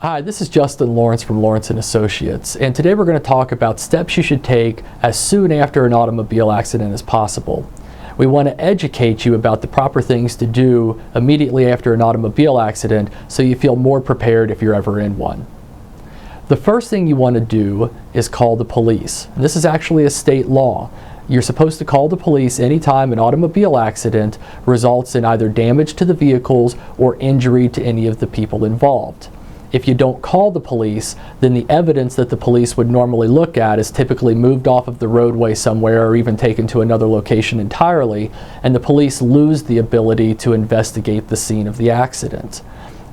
Hi, this is Justin Lawrence from Lawrence & Associates, and today we're going to talk about steps you should take as soon after an automobile accident as possible. We want to educate you about the proper things to do immediately after an automobile accident so you feel more prepared if you're ever in one. The first thing you want to do is call the police. And this is actually a state law. You're supposed to call the police anytime an automobile accident results in either damage to the vehicles or injury to any of the people involved. If you don't call the police, then the evidence that the police would normally look at is typically moved off of the roadway somewhere or even taken to another location entirely, and the police lose the ability to investigate the scene of the accident.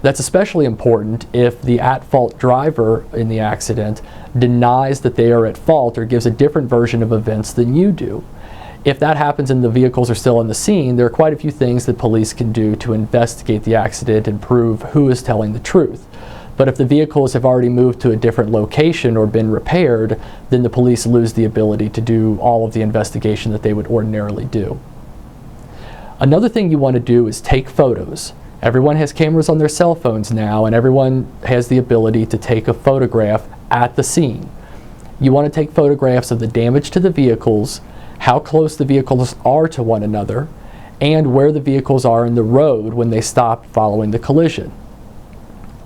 That's especially important if the at-fault driver in the accident denies that they are at fault or gives a different version of events than you do. If that happens and the vehicles are still on the scene, there are quite a few things that police can do to investigate the accident and prove who is telling the truth. But if the vehicles have already moved to a different location or been repaired, then the police lose the ability to do all of the investigation that they would ordinarily do. Another thing you want to do is take photos. Everyone has cameras on their cell phones now, and everyone has the ability to take a photograph at the scene. You want to take photographs of the damage to the vehicles, how close the vehicles are to one another, and where the vehicles are in the road when they stop following the collision.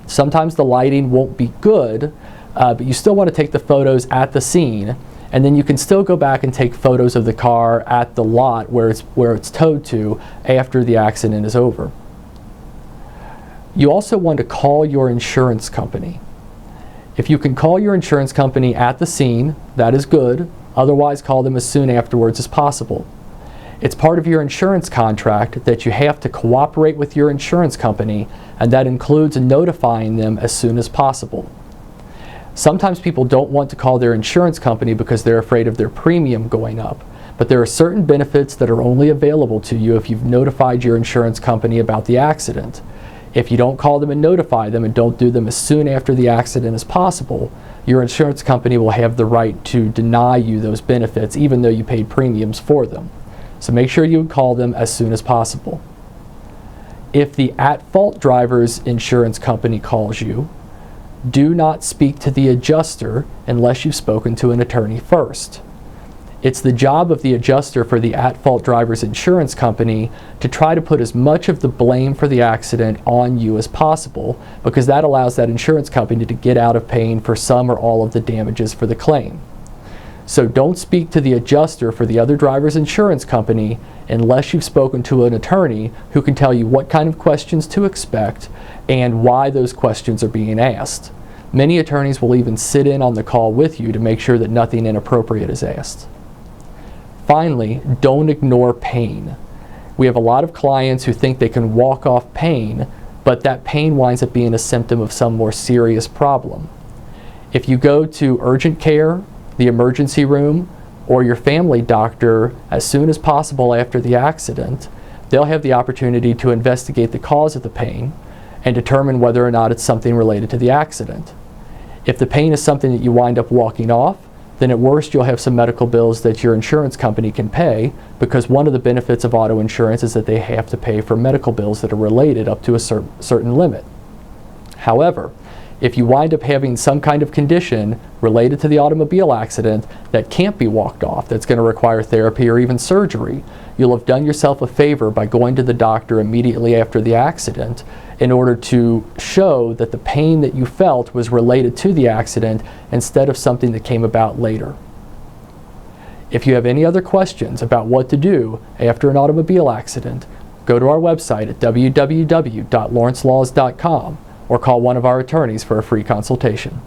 Sometimes the lighting won't be good, but you still want to take the photos at the scene, and then you can still go back and take photos of the car at the lot where it's towed to after the accident is over. You also want to call your insurance company. If you can call your insurance company at the scene, that is good. Otherwise, call them as soon afterwards as possible. It's part of your insurance contract that you have to cooperate with your insurance company, and that includes notifying them as soon as possible. Sometimes people don't want to call their insurance company because they're afraid of their premium going up, but there are certain benefits that are only available to you if you've notified your insurance company about the accident. If you don't call them and notify them and don't do them as soon after the accident as possible, your insurance company will have the right to deny you those benefits even though you paid premiums for them. So make sure you call them as soon as possible. If the at-fault driver's insurance company calls you, do not speak to the adjuster unless you've spoken to an attorney first. It's the job of the adjuster for the at-fault driver's insurance company to try to put as much of the blame for the accident on you as possible, because that allows that insurance company to get out of paying for some or all of the damages for the claim. So don't speak to the adjuster for the other driver's insurance company unless you've spoken to an attorney who can tell you what kind of questions to expect and why those questions are being asked. Many attorneys will even sit in on the call with you to make sure that nothing inappropriate is asked. Finally, don't ignore pain. We have a lot of clients who think they can walk off pain, but that pain winds up being a symptom of some more serious problem. If you go to urgent care, the emergency room, or your family doctor as soon as possible after the accident, they'll have the opportunity to investigate the cause of the pain and determine whether or not it's something related to the accident. If the pain is something that you wind up walking off, then at worst you'll have some medical bills that your insurance company can pay, because one of the benefits of auto insurance is that they have to pay for medical bills that are related up to a certain limit. However, if you wind up having some kind of condition related to the automobile accident that can't be walked off, that's going to require therapy or even surgery, you'll have done yourself a favor by going to the doctor immediately after the accident in order to show that the pain that you felt was related to the accident instead of something that came about later. If you have any other questions about what to do after an automobile accident, go to our website at www.lawrencelaws.com or call one of our attorneys for a free consultation.